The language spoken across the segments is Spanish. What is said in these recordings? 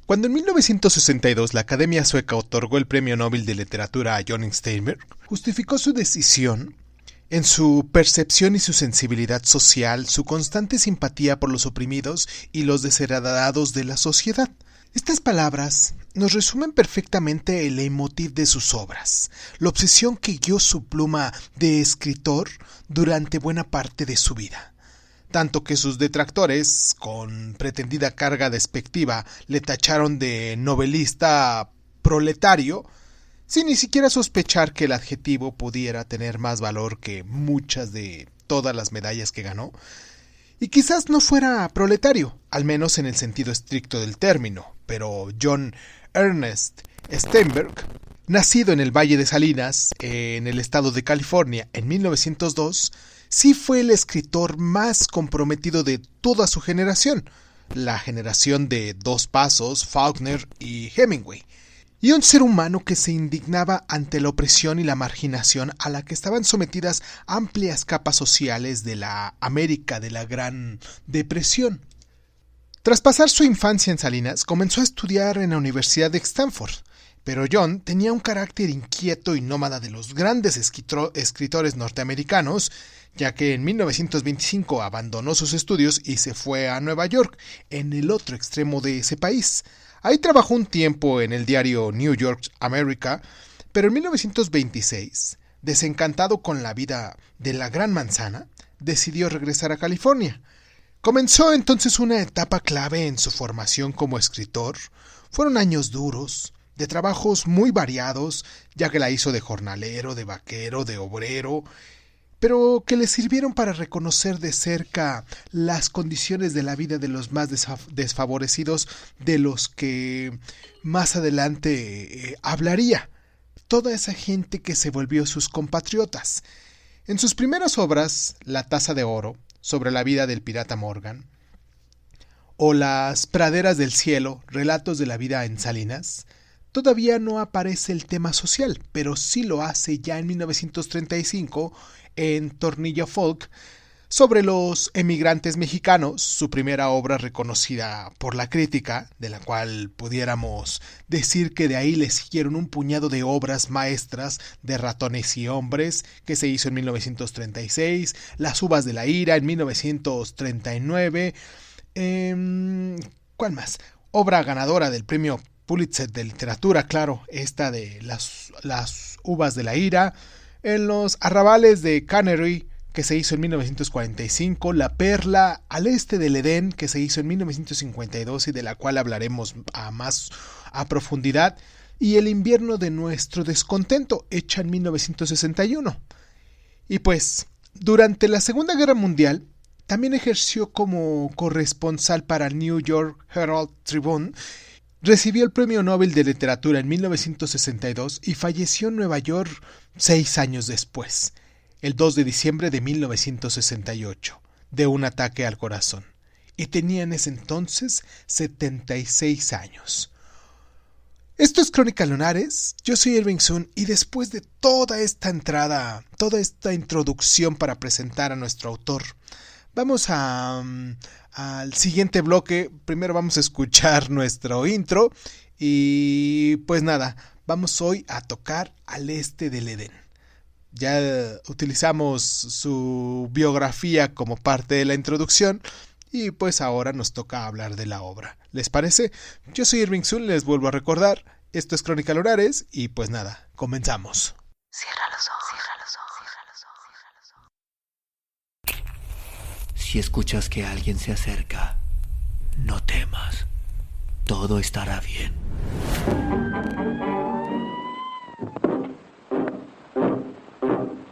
Cuando en 1962 la Academia Sueca otorgó el Premio Nobel de Literatura a John Steinbeck, justificó su decisión en su percepción y su sensibilidad social, su constante simpatía por los oprimidos y los desheredados de la sociedad. Estas palabras nos resumen perfectamente el leitmotiv de sus obras, la obsesión que guió su pluma de escritor durante buena parte de su vida. Tanto que sus detractores, con pretendida carga despectiva, le tacharon de novelista proletario, sin ni siquiera sospechar que el adjetivo pudiera tener más valor que muchas de todas las medallas que ganó. Y quizás no fuera proletario, al menos en el sentido estricto del término, pero John Ernest Steinbeck, nacido en el Valle de Salinas, en el estado de California, en 1902, sí fue el escritor más comprometido de toda su generación, la generación de Dos Pasos, Faulkner y Hemingway, y un ser humano que se indignaba ante la opresión y la marginación a la que estaban sometidas amplias capas sociales de la América de la Gran Depresión. Tras pasar su infancia en Salinas, comenzó a estudiar en la Universidad de Stanford, pero John tenía un carácter inquieto y nómada de los grandes escritores norteamericanos, ya que en 1925 abandonó sus estudios y se fue a Nueva York, en el otro extremo de ese país. Ahí trabajó un tiempo en el diario New York America, pero en 1926, desencantado con la vida de la Gran Manzana, decidió regresar a California. Comenzó entonces una etapa clave en su formación como escritor. Fueron años duros, de trabajos muy variados, ya que la hizo de jornalero, de vaquero, de obrero, pero que le sirvieron para reconocer de cerca las condiciones de la vida de los más desfavorecidos, de los que más adelante hablaría, toda esa gente que se volvió sus compatriotas. En sus primeras obras, La Taza de Oro, sobre la vida del pirata Morgan, o Las Praderas del Cielo, relatos de la vida en Salinas, todavía no aparece el tema social, pero sí lo hace ya en 1935 en Tornillo Folk, sobre los emigrantes mexicanos, su primera obra reconocida por la crítica, de la cual pudiéramos decir que de ahí le siguieron un puñado de obras maestras de Ratones y Hombres, que se hizo en 1936, Las Uvas de la Ira en 1939, ¿cuál más? Obra ganadora del premio Pulitzer de literatura, claro, esta de las Uvas de la Ira, en los arrabales de Cannery, que se hizo en 1945, La Perla al este del Edén, que se hizo en 1952 y de la cual hablaremos más a profundidad, y El invierno de nuestro descontento, hecha en 1961. Y pues, durante la Segunda Guerra Mundial, también ejerció como corresponsal para New York Herald Tribune. Recibió el Premio Nobel de Literatura en 1962 y falleció en Nueva York 6 años después, el 2 de diciembre de 1968, de un ataque al corazón. Y tenía en ese entonces 76 años. Esto es Crónica Lunares, yo soy Irving Sun y después de toda esta entrada, toda esta introducción para presentar a nuestro autor, vamos al siguiente bloque. Primero vamos a escuchar nuestro intro y pues nada, vamos hoy a tocar Al este del Edén. Ya utilizamos su biografía como parte de la introducción y pues ahora nos toca hablar de la obra. ¿Les parece? Yo soy Irving Sun, les vuelvo a recordar, esto es Crónica Lunares y pues nada, comenzamos. Cierra los ojos, cierra los ojos, cierra los ojos, cierra los ojos. Si escuchas que alguien se acerca, no temas. Todo estará bien.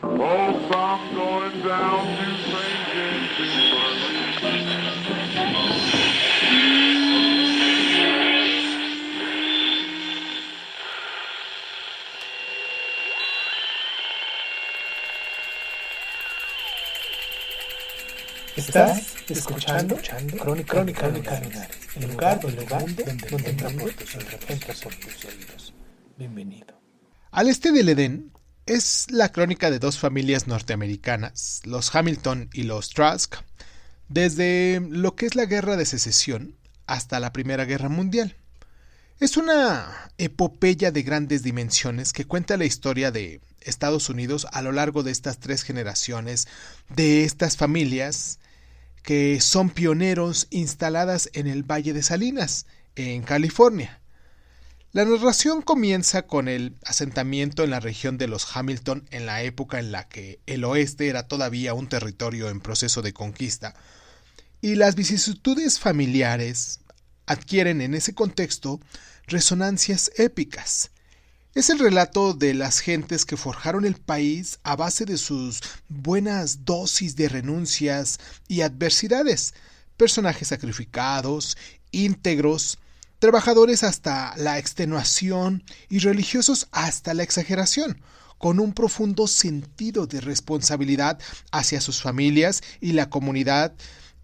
Oh, I'm going down to St. James's Estás escuchando Crónica Lunares, el lugar donde entra por tus oídos. Bienvenido. Al este del Edén es la crónica de dos familias norteamericanas, los Hamilton y los Trask, desde lo que es la Guerra de Secesión hasta la Primera Guerra Mundial. Es una epopeya de grandes dimensiones que cuenta la historia de Estados Unidos a lo largo de estas 3 generaciones, de estas familias que son pioneros instaladas en el Valle de Salinas, en California. La narración comienza con el asentamiento en la región de los Hamilton en la época en la que el oeste era todavía un territorio en proceso de conquista, y las vicisitudes familiares adquieren en ese contexto resonancias épicas. Es el relato de las gentes que forjaron el país a base de sus buenas dosis de renuncias y adversidades, personajes sacrificados, íntegros, trabajadores hasta la extenuación y religiosos hasta la exageración, con un profundo sentido de responsabilidad hacia sus familias y la comunidad,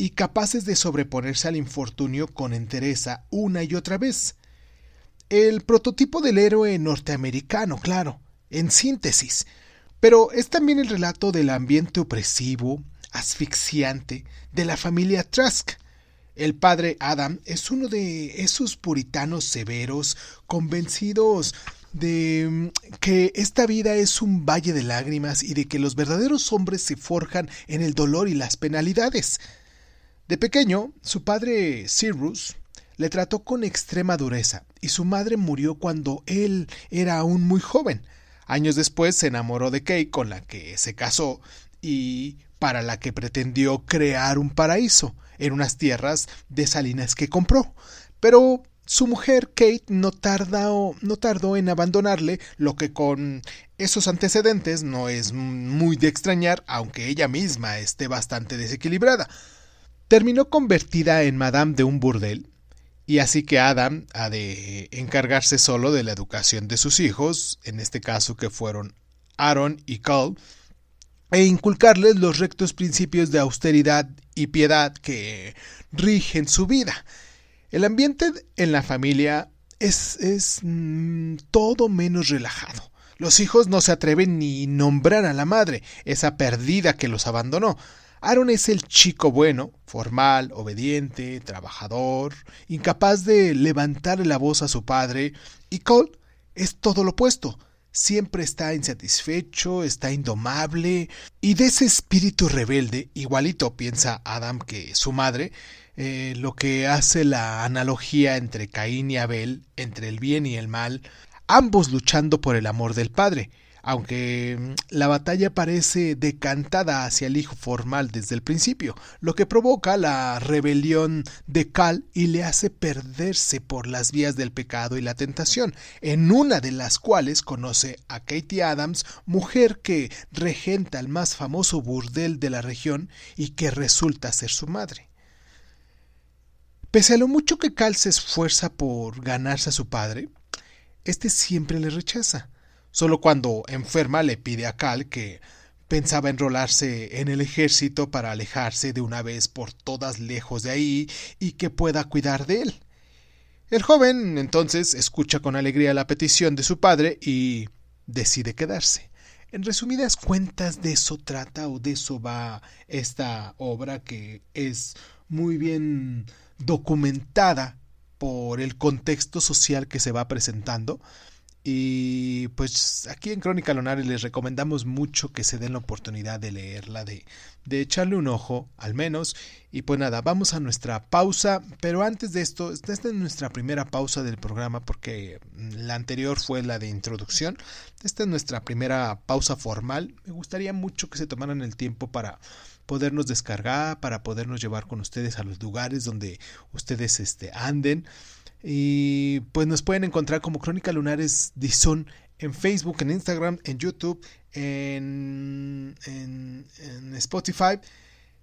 y capaces de sobreponerse al infortunio con entereza una y otra vez. El prototipo del héroe norteamericano, claro, en síntesis, pero es también el relato del ambiente opresivo, asfixiante, de la familia Trask. El padre Adam es uno de esos puritanos severos, convencidos de que esta vida es un valle de lágrimas y de que los verdaderos hombres se forjan en el dolor y las penalidades. De pequeño, su padre Cyrus le trató con extrema dureza y su madre murió cuando él era aún muy joven. Años después se enamoró de Kate, con la que se casó y para la que pretendió crear un paraíso en unas tierras de Salinas que compró. Pero su mujer Kate no tardó en abandonarle, lo que con esos antecedentes no es muy de extrañar, aunque ella misma esté bastante desequilibrada. Terminó convertida en madame de un burdel, y así que Adam ha de encargarse solo de la educación de sus hijos, en este caso que fueron Aaron y Cole, e inculcarles los rectos principios de austeridad y piedad que rigen su vida. El ambiente en la familia es todo menos relajado. Los hijos no se atreven ni nombrar a la madre, esa perdida que los abandonó. Aaron es el chico bueno, formal, obediente, trabajador, incapaz de levantar la voz a su padre, y Cole es todo lo opuesto. Siempre está insatisfecho, está indomable, y de ese espíritu rebelde, igualito piensa Adam que su madre, lo que hace la analogía entre Caín y Abel, entre el bien y el mal, ambos luchando por el amor del padre. Aunque la batalla parece decantada hacia el hijo formal desde el principio, lo que provoca la rebelión de Cal y le hace perderse por las vías del pecado y la tentación, en una de las cuales conoce a Katie Adams, mujer que regenta el más famoso burdel de la región y que resulta ser su madre. Pese a lo mucho que Cal se esfuerza por ganarse a su padre, este siempre le rechaza. Solo cuando enferma le pide a Cal que pensaba enrolarse en el ejército para alejarse de una vez por todas lejos de ahí y que pueda cuidar de él. El joven entonces escucha con alegría la petición de su padre y decide quedarse. En resumidas cuentas, de eso trata o de eso va esta obra, que es muy bien documentada por el contexto social que se va presentando. Y pues aquí en Crónica Lunares les recomendamos mucho que se den la oportunidad de leerla, de echarle un ojo al menos. Y pues nada, vamos a nuestra pausa, pero antes de esto, esta es nuestra primera pausa del programa porque la anterior fue la de introducción. Esta es nuestra primera pausa formal. Me gustaría mucho que se tomaran el tiempo para podernos descargar, para podernos llevar con ustedes a los lugares donde ustedes anden. Y pues nos pueden encontrar como Crónica Lunares Dizon en Facebook, en Instagram, en YouTube, en Spotify,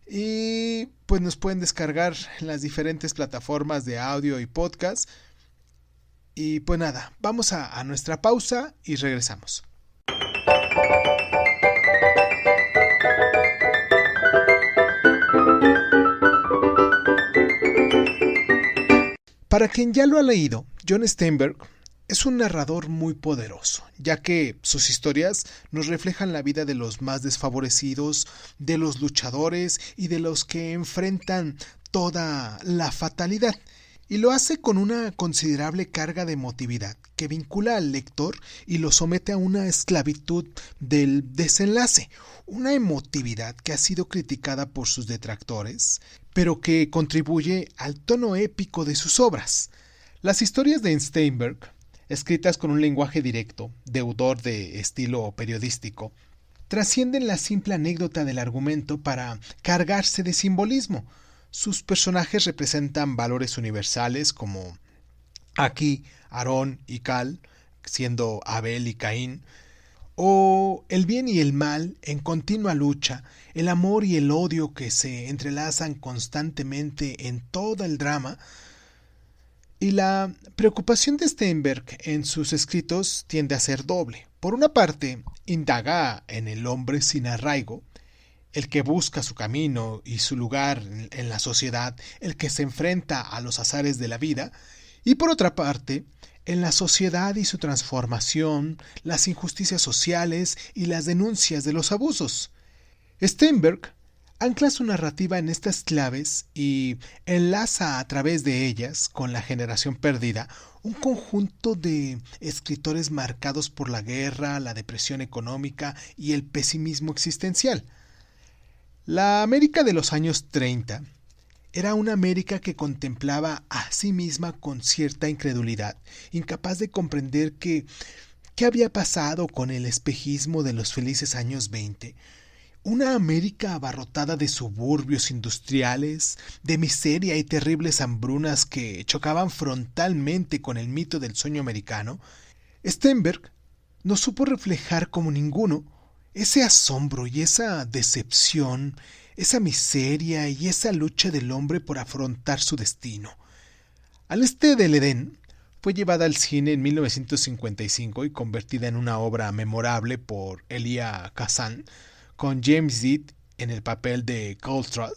y pues nos pueden descargar en las diferentes plataformas de audio y podcast. Y pues nada, vamos a nuestra pausa y regresamos. Para quien ya lo ha leído, John Steinbeck es un narrador muy poderoso, ya que sus historias nos reflejan la vida de los más desfavorecidos, de los luchadores y de los que enfrentan toda la fatalidad. y lo hace con una considerable carga de emotividad que vincula al lector y lo somete a una esclavitud del desenlace, una emotividad que ha sido criticada por sus detractores, pero que contribuye al tono épico de sus obras. Las historias de Steinberg, escritas con un lenguaje directo, deudor de estilo periodístico, trascienden la simple anécdota del argumento para cargarse de simbolismo. Sus personajes representan valores universales como aquí Aarón y Cal, siendo Abel y Caín, o el bien y el mal en continua lucha, el amor y el odio que se entrelazan constantemente en todo el drama. Y la preocupación de Steinberg en sus escritos tiende a ser doble. Por una parte, indaga en el hombre sin arraigo, el que busca su camino y su lugar en la sociedad, el que se enfrenta a los azares de la vida, y por otra parte, en la sociedad y su transformación, las injusticias sociales y las denuncias de los abusos. Steinberg ancla su narrativa en estas claves y enlaza a través de ellas con La generación perdida, un conjunto de escritores marcados por la guerra, la depresión económica y el pesimismo existencial. La América de los años 30 era una América que contemplaba a sí misma con cierta incredulidad, incapaz de comprender qué había pasado con el espejismo de los felices años 20. Una América abarrotada de suburbios industriales, de miseria y terribles hambrunas que chocaban frontalmente con el mito del sueño americano. Steinberg no supo reflejar como ninguno ese asombro y esa decepción, esa miseria y esa lucha del hombre por afrontar su destino. Al este del Edén fue llevada al cine en 1955 y convertida en una obra memorable por Elia Kazan, con James Dean en el papel de Coltrane,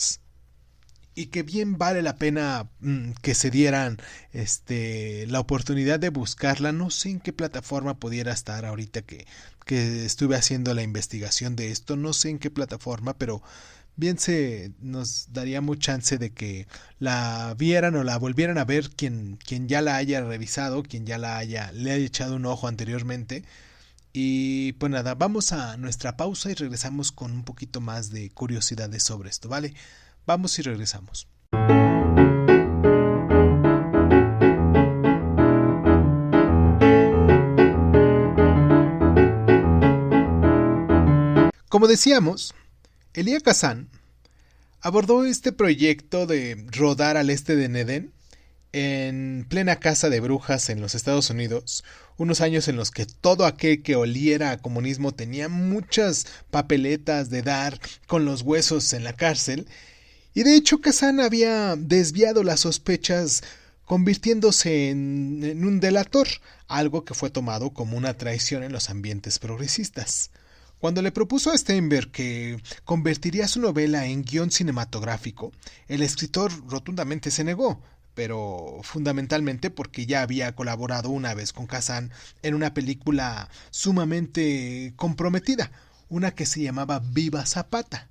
y que bien vale la pena que se dieran la oportunidad de buscarla. No sé en qué plataforma pudiera estar ahorita que estuve haciendo la investigación de esto, no sé en qué plataforma, pero bien se nos daría mucha chance de que la vieran o la volvieran a ver quien ya la haya revisado, quien ya le haya echado un ojo anteriormente. Y pues nada, vamos a nuestra pausa y regresamos con un poquito más de curiosidades sobre esto, ¿vale? Vamos y regresamos. Como decíamos, Elia Kazan abordó este proyecto de rodar al este de Edén en plena caza de brujas en los Estados Unidos, unos años en los que todo aquel que oliera a comunismo tenía muchas papeletas de dar con los huesos en la cárcel, y de hecho Kazan había desviado las sospechas convirtiéndose en un delator, algo que fue tomado como una traición en los ambientes progresistas. Cuando le propuso a Steinberg que convertiría su novela en guión cinematográfico, el escritor rotundamente se negó, pero fundamentalmente porque ya había colaborado una vez con Kazan en una película sumamente comprometida, una que se llamaba Viva Zapata,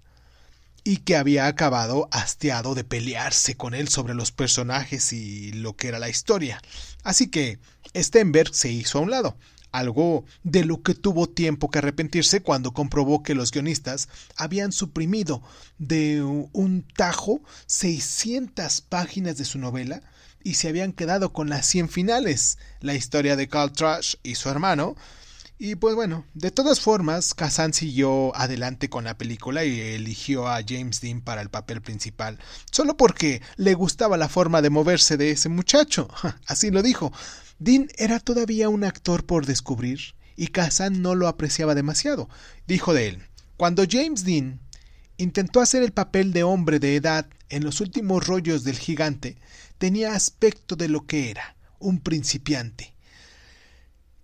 y que había acabado hastiado de pelearse con él sobre los personajes y lo que era la historia. Así que Steinberg se hizo a un lado, algo de lo que tuvo tiempo que arrepentirse cuando comprobó que los guionistas habían suprimido de un tajo 600 páginas de su novela y se habían quedado con las 100 finales, la historia de Carl Trash y su hermano. Y pues bueno, de todas formas, Kazan siguió adelante con la película y eligió a James Dean para el papel principal, solo porque le gustaba la forma de moverse de ese muchacho. Así lo dijo. Dean era todavía un actor por descubrir y Kazan no lo apreciaba demasiado. Dijo de él: cuando James Dean intentó hacer el papel de hombre de edad en los últimos rollos del Gigante, tenía aspecto de lo que era, un principiante.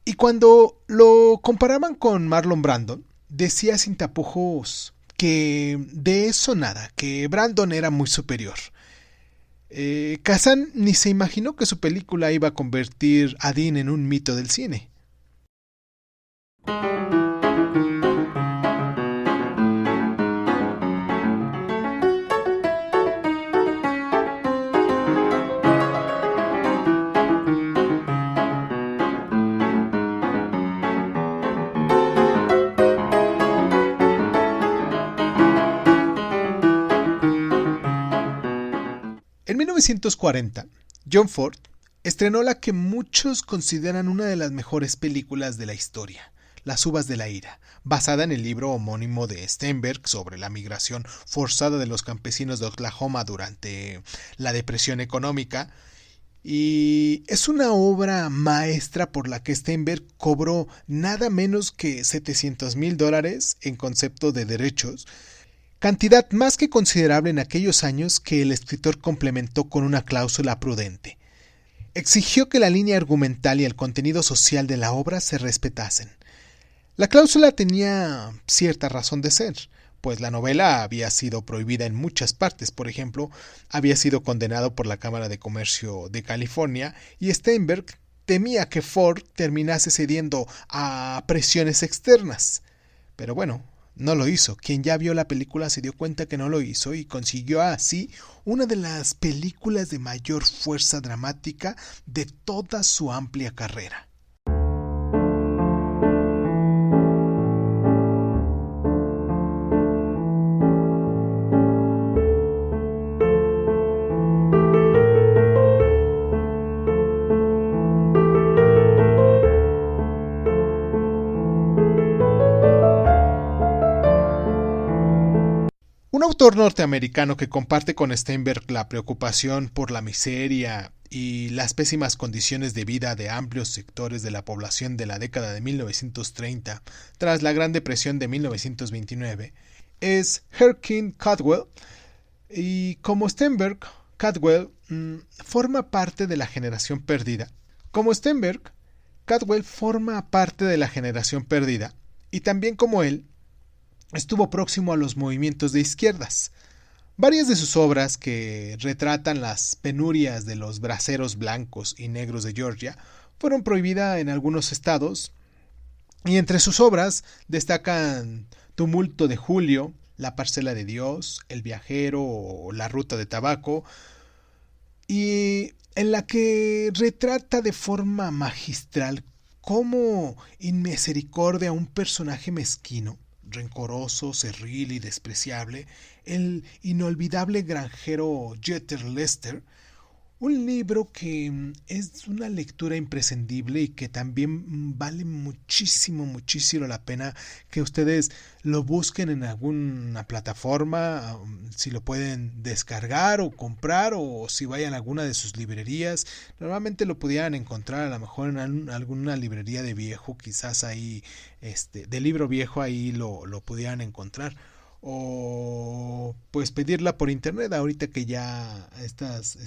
Y cuando lo comparaban con Marlon Brando, decía sin tapujos que de eso nada, que Brandon era muy superior. Kazan ni se imaginó que su película iba a convertir a Dean en un mito del cine. 1940, John Ford estrenó la que muchos consideran una de las mejores películas de la historia, Las uvas de la ira, basada en el libro homónimo de Steinberg sobre la migración forzada de los campesinos de Oklahoma durante la depresión económica. Y es una obra maestra por la que Steinberg cobró nada menos que $700,000 en concepto de derechos, cantidad más que considerable en aquellos años que el escritor complementó con una cláusula prudente. Exigió que la línea argumental y el contenido social de la obra se respetasen. La cláusula tenía cierta razón de ser, pues la novela había sido prohibida en muchas partes. Por ejemplo, había sido condenado por la Cámara de Comercio de California y Steinberg temía que Ford terminase cediendo a presiones externas. Pero bueno, no lo hizo. Quien ya vio la película se dio cuenta que no lo hizo y consiguió así una de las películas de mayor fuerza dramática de toda su amplia carrera. Un autor norteamericano que comparte con Steinberg la preocupación por la miseria y las pésimas condiciones de vida de amplios sectores de la población de la década de 1930, tras la Gran Depresión de 1929, es Erskine Caldwell, y como Steinberg, Caldwell forma parte de la generación perdida. Como Steinberg, Caldwell forma parte de la generación perdida, y también como él, estuvo próximo a los movimientos de izquierdas. Varias de sus obras que retratan las penurias de los braceros blancos y negros de Georgia fueron prohibidas en algunos estados, y entre sus obras destacan Tumulto de Julio, La Parcela de Dios, El Viajero o La Ruta de Tabaco, y en la que retrata de forma magistral cómo inmisericordia a un personaje mezquino, rencoroso, cerril y despreciable, el inolvidable granjero Jeter Lester, un libro que es una lectura imprescindible y que también vale muchísimo la pena que ustedes lo busquen en alguna plataforma, si lo pueden descargar o comprar, o si vayan a alguna de sus librerías. Normalmente lo pudieran encontrar a lo mejor en alguna librería de viejo, quizás ahí, de libro viejo, ahí lo pudieran encontrar. O pues pedirla por internet ahorita que ya estas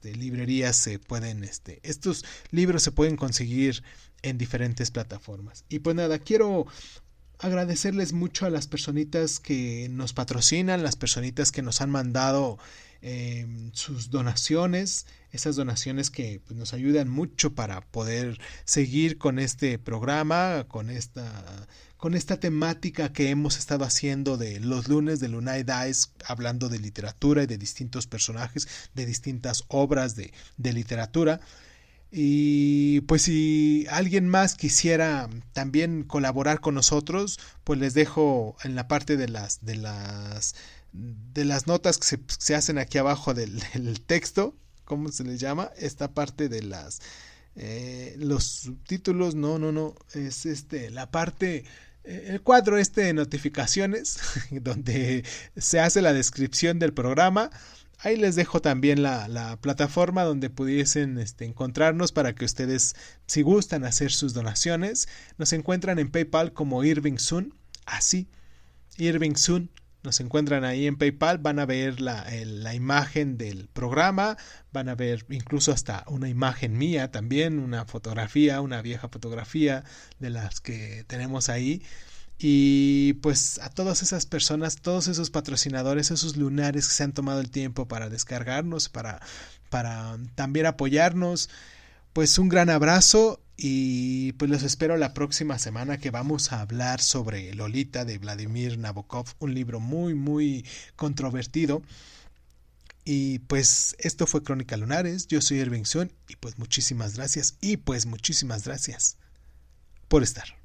librerías se pueden, estos libros se pueden conseguir en diferentes plataformas. Y pues nada, quiero agradecerles mucho a las personitas que nos patrocinan, las personitas que nos han mandado sus donaciones, esas donaciones que pues, nos ayudan mucho para poder seguir con este programa, con esta temática que hemos estado haciendo de los lunes de Lunay Dice, hablando de literatura y de distintos personajes, de distintas obras de literatura. Y pues si alguien más quisiera también colaborar con nosotros, pues les dejo en la parte de las notas que se hacen aquí abajo del texto, ¿cómo se les llama? Esta parte de los subtítulos, no, es la parte, el cuadro de notificaciones, donde se hace la descripción del programa. Ahí les dejo también la plataforma donde pudiesen encontrarnos para que ustedes, si gustan hacer sus donaciones, nos encuentran en PayPal como Irving Sun, así, Irving Sun. Nos encuentran ahí en PayPal, van a ver la imagen del programa, van a ver incluso hasta una imagen mía también, una vieja fotografía de las que tenemos ahí. Y pues a todas esas personas, todos esos patrocinadores, esos lunares que se han tomado el tiempo para descargarnos, para también apoyarnos, pues un gran abrazo y pues los espero la próxima semana, que vamos a hablar sobre Lolita de Vladimir Nabokov, un libro muy controvertido. Y pues esto fue Crónica Lunares, yo soy Irving Sun y pues muchísimas gracias por estar.